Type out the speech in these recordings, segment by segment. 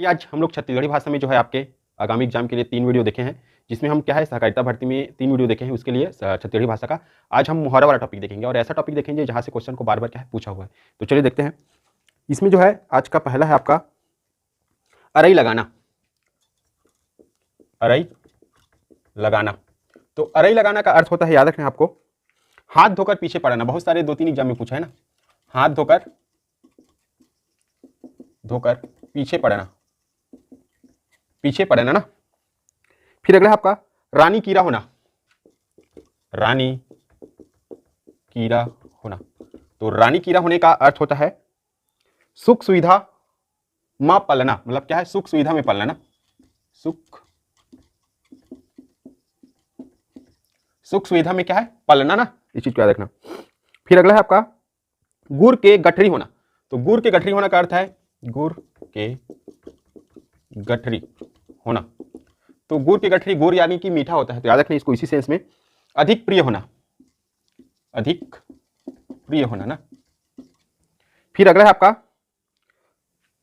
कि आज हम लोग छत्तीसगढ़ी भाषा में जो है आपके आगामी एग्जाम के लिए 3 वीडियो देखे हैं, जिसमें हम क्या है सहकारिता भर्ती में 3 वीडियो देखे हैं उसके लिए छत्तीसगढ़ी भाषा का। आज हम मुहावरा वाला टॉपिक देखेंगे और ऐसा टॉपिक देखेंगे जहाँ से क्वेश्चन को बार बार क्या है पूछा हुआ है। तो चलिए देखते हैं। इसमें जो है आज का पहला है आपका अरई लगाना। अरई लगाना, तो अरई लगाना का अर्थ होता है, याद रखें आपको, हाथ धोकर पीछे पड़ना। बहुत सारे 2-3 एग्जाम में पूछा है ना, हाथ धोकर पीछे पड़ना, पीछे पड़ना ना। फिर अगला है आपका रानी कीड़ा होना। रानी कीड़ा होना, तो रानी कीड़ा होने का अर्थ होता है सुख सुविधा में पलना। मतलब क्या है, सुख सुविधा में पलना ना, सुख सुविधा में क्या है पलना ना, इस चीज को याद रखना। फिर अगला है आपका गुड़ के गठरी होना। तो गुड़ के गठरी होना का अर्थ है गुड़ के गठरी होना। तो गुड़ के गठरी, गुड़ यानी कि मीठा होता है, तो याद रखना इसको इसी सेंस में। अधिक प्रिय होना, अधिक प्रिय होना ना। फिर अगला है आपका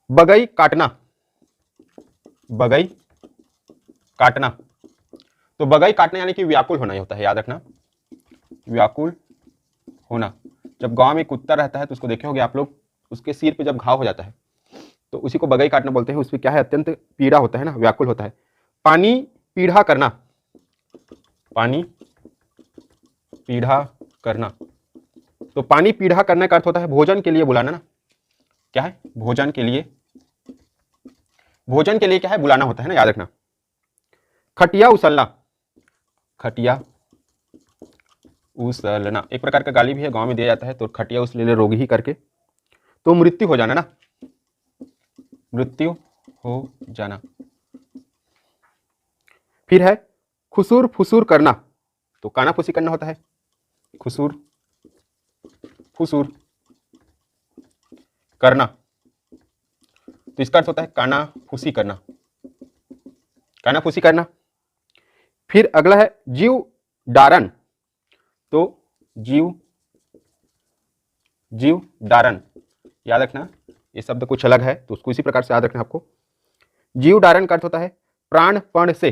बगई काटना। बगई काटना, तो बगई काटना यानी कि व्याकुल होना ही होता है, याद रखना, व्याकुल होना। जब गांव में कुत्ता रहता है तो उसको देखे होंगे आप लोग, उसके सिर पे जब घाव हो जाता है तो उसी को बगई काटना बोलते हैं। उसमें क्या है, अत्यंत पीड़ा होता है ना, व्याकुल होता है। पानी पीढ़ा करना, पानी पीढ़ा करना, तो पानी पीढ़ा करने का अर्थ होता है भोजन के लिए बुलाना ना। क्या है, भोजन के लिए, भोजन के लिए क्या है बुलाना होता है ना, याद रखना। खटिया उछलना, खटिया उछलना एक प्रकार का गाली भी है, गांव में दिया जाता है। तो खटिया उछले ले रोगी ही करके, तो मृत्यु हो जाना ना, मृत्यु हो जाना। फिर है खुसूर फुसूर करना, तो काना फूसी करना होता है, खुसूर फुसूर करना, तो इसका अर्थ होता है काना फूसी करना, काना फूसी करना। फिर अगला है जीव डारन, तो जीव डारन, याद रखना ये शब्द कुछ अलग है तो उसको इसी प्रकार से याद रखना आपको। जीव डारन का अर्थ होता है प्राणपण से,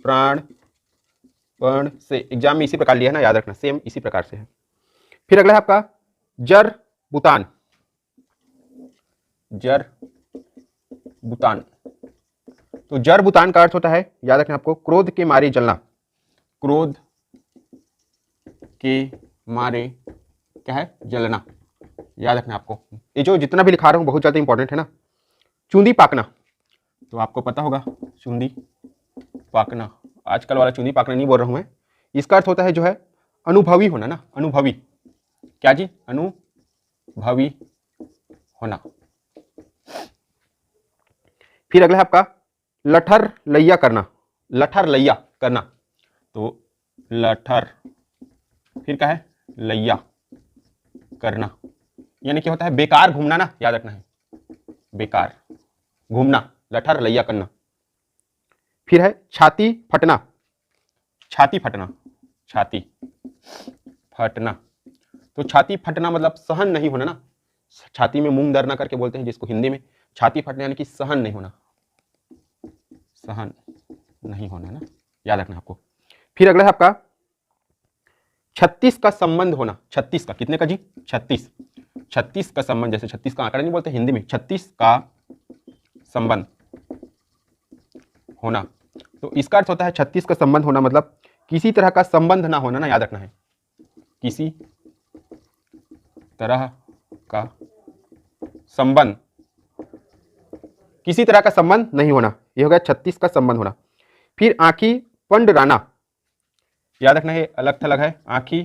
प्राणपण से। एग्जाम में इसी प्रकार लिया है ना, याद रखना, सेम इसी प्रकार से है। फिर अगला है आपका जर बुतान, जर बुतान, तो जर बुतान का अर्थ होता है, याद रखना आपको, क्रोध के मारे जलना, क्रोध के मारे क्या है जलना, याद रखना आपको। ये जो जितना भी लिखा रहा हूं बहुत ज्यादा इंपॉर्टेंट है ना। चूंदी पाकना, तो आपको पता होगा चूंदी पाकना, आजकल वाला चूंदी पाकना नहीं बोल रहा हूं मैं। इसका अर्थ होता है जो है अनुभवी होना ना, अनुभवी, क्या जी, अनुभवी होना। फिर अगला है आपका लठर लैया करना, लठर लैया करना, तो लठर, फिर क्या है लैया करना, यानी क्या होता है बेकार घूमना ना, याद रखना है, बेकार घूमना, लठर लैया करना। फिर है छाती फटना, छाती फटना, छाती फटना, तो छाती फटना मतलब सहन नहीं होना ना, छाती में मूंग दरना करके बोलते हैं जिसको हिंदी में। छाती फटना यानी कि सहन नहीं होना, सहन नहीं होना ना, याद रखना आपको। फिर अगला है आपका 36 का संबंध होना। 36 का, कितने का जी, 36, 36 का संबंध, जैसे 36 का आंकड़ा नहीं बोलते हिंदी में, 36 का संबंध होना, तो इसका अर्थ होता है 36 का संबंध होना मतलब किसी तरह का संबंध ना होना ना, याद रखना है, किसी तरह का संबंध, किसी तरह का संबंध नहीं होना, ये हो गया 36 का संबंध होना। फिर आंखी पंडराना, याद रखना है अलग थलग है, आंखी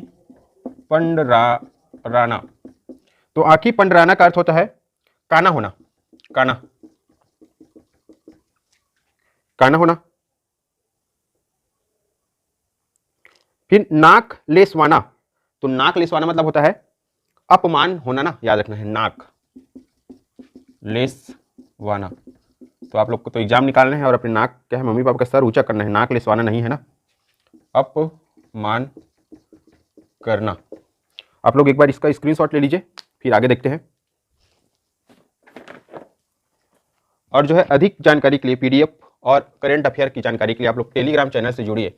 पंडराना, तो आंखी पंडराना का अर्थ होता है काना होना, काना, काना होना। फिर नाक लेसवाना, तो नाक लेसवाना मतलब होता है अपमान होना ना, याद रखना है, नाक लेसवाना। तो आप लोग को तो एग्जाम निकालना है और अपने नाक क्या है मम्मी पापा का सर ऊंचा करना है, नाक लेसवाना नहीं है ना, अपमान करना। आप लोग एक बार इसका स्क्रीनशॉट ले लीजिए, फिर आगे देखते हैं। और जो है अधिक जानकारी के लिए पीडीएफ और करेंट अफेयर की जानकारी के लिए आप लोग टेलीग्राम चैनल से जुड़िए।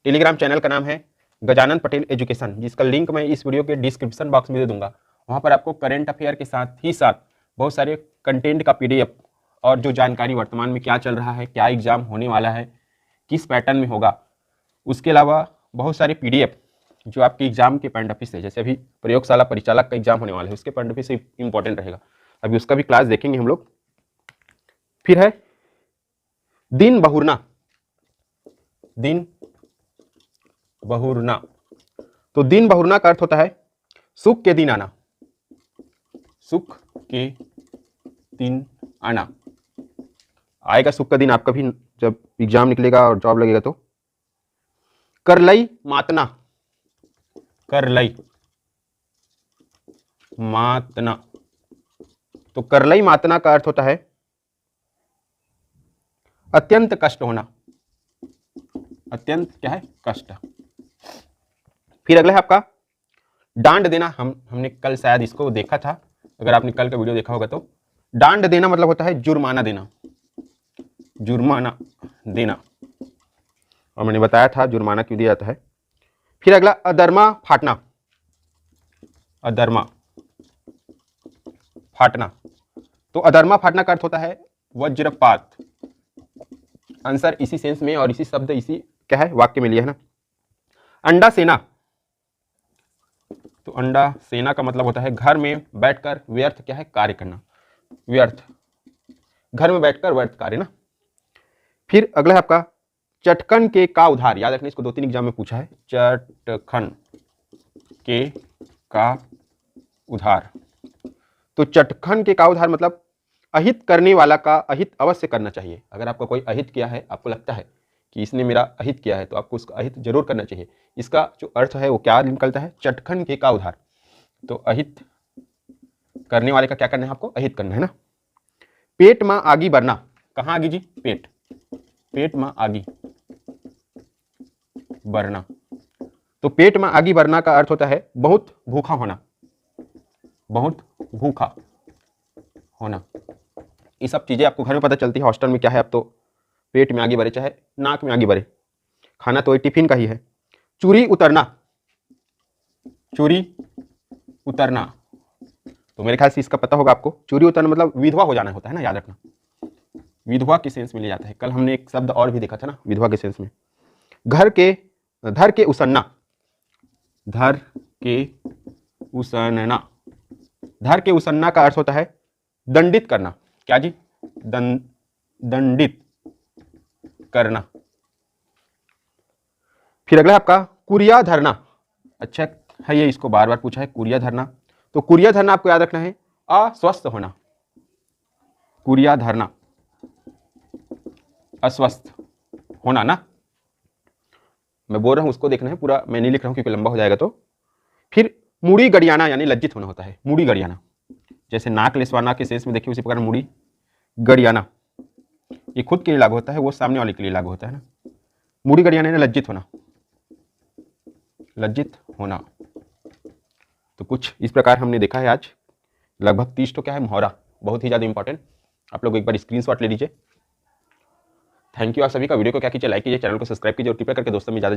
टेलीग्राम चैनल का नाम है गजानन पटेल एजुकेशन, जिसका लिंक मैं इस वीडियो के डिस्क्रिप्शन बॉक्स में दे दूंगा। वहाँ पर आपको करेंट अफेयर के साथ ही साथ बहुत सारे कंटेंट का पीडीएफ और जो जानकारी वर्तमान में क्या चल रहा है, क्या एग्जाम होने वाला है, किस पैटर्न में होगा, उसके अलावा बहुत सारे पीडीएफ जो आपके एग्जाम के पॉइंट ऑफ व्यू से, जैसे अभी प्रयोगशाला परिचालक का एग्जाम होने वाला है, उसके पॉइंट ऑफ व्यू से इंपॉर्टेंट रहेगा। अभी उसका भी क्लास देखेंगे हम लोग। फिर है दिन बहुरना। दिन बहुरना, तो दिन बहुरना का अर्थ होता है सुख के दिन आना। सुख के दिन आना, आएगा सुख का दिन आपका भी जब एग्जाम निकलेगा और जॉब लगेगा। तो करलई मातना। करलई मातना, तो करलई मातना का अर्थ होता है अत्यंत कष्ट होना। अत्यंत क्या है? कष्ट। फिर अगला है आपका डांड देना। हमने कल शायद इसको देखा था, अगर आपने कल का वीडियो देखा होगा तो। डांड देना मतलब होता है जुर्माना देना। जुर्माना देना, और मैंने बताया था जुर्माना क्यों दिया जाता है। फिर अगला अधर्मा फाटना। अधर्मा फाटना, तो अधर्मा फाटना का अर्थ होता है वज्रपात। आंसर इसी सेंस में और इसी शब्द इसी क्या है वाक्य में लिया है ना। अंडा सेना, तो अंडा सेना का मतलब होता है घर में बैठकर व्यर्थ क्या है कार्य करना। व्यर्थ, घर में बैठकर व्यर्थ कार्य ना। फिर अगला है आपका चटखन के का उधार। याद रखना, इसको 2-3 एग्जाम में पूछा है। चटखन के का उधार, तो चटखन के का उधार मतलब अहित करने वाला का अहित अवश्य करना चाहिए। अगर आपका कोई अहित किया है, आपको लगता है कि इसने मेरा अहित किया है, तो आपको उसका अहित जरूर करना चाहिए। इसका जो अर्थ है वो क्या निकलता है? चटखन के का उधार। तो अहित करने वाले का क्या करना है? आपको अहित करना है ना। पेट में आगी बढ़ना, कहाँ आगी जी? पेट। पेट में आगी बढ़ना, तो पेट में आगी बढ़ना का अर्थ होता है बहुत भूखा होना। बहुत भूखा होना। ये सब चीजें आपको घर में पता चलती है, हॉस्टल में क्या है, अब तो पेट में आगे बढ़े चाहे नाक में आगे बढ़े, खाना तो टिफिन का ही है। चूरी उतरना। चूरी उतरना, तो मेरे ख्याल से इसका पता होगा आपको। चूरी उतरना मतलब विधवा हो जाना होता है ना, याद रखना। विधवा के सेंस में लिया जाता है। कल हमने एक शब्द और भी देखा था ना विधवा के सेंस में। धर के उसन्ना। धर के उसन्ना, धर के उसन्ना का अर्थ होता है दंडित करना। क्या जी? दंडित करना। फिर अगला आपका कुरिया धरना। अच्छा है ये, इसको बार बार पूछा है कुरिया धरना। तो कुरिया धरना आपको याद रखना है अस्वस्थ होना। कुरिया धरना अस्वस्थ होना ना। मैं बोल रहा हूं उसको देखना है पूरा, मैं नहीं लिख रहा हूं क्योंकि लंबा हो जाएगा। तो फिर मुड़ी गड़ियाना यानी लज्जित होना होता है। मुड़ी गड़ियाना, जैसे नाक लेसवाना के शेष में देखिए उसी प्रकार मुड़ी गड़ियाना, ये खुद के लिए लागू होता है, वो सामने वाले के लिए लागू होता है ना। मुड़ी गड़ियाना यानी लज्जित होना। लज्जित होना, तो कुछ इस प्रकार हमने देखा है आज। लगभग 30 तो क्या है मुहावरा, बहुत ही ज़्यादा इंपॉर्टेंट। आप लोग एक बार स्क्रीनशॉट ले लीजिए। थैंक यू आप सभी का। वीडियो को क्या कीजिए, लाइक कीजिए, चैनल को सब्सक्राइब कीजिए और कृपया करके दोस्तों में ज़्यादा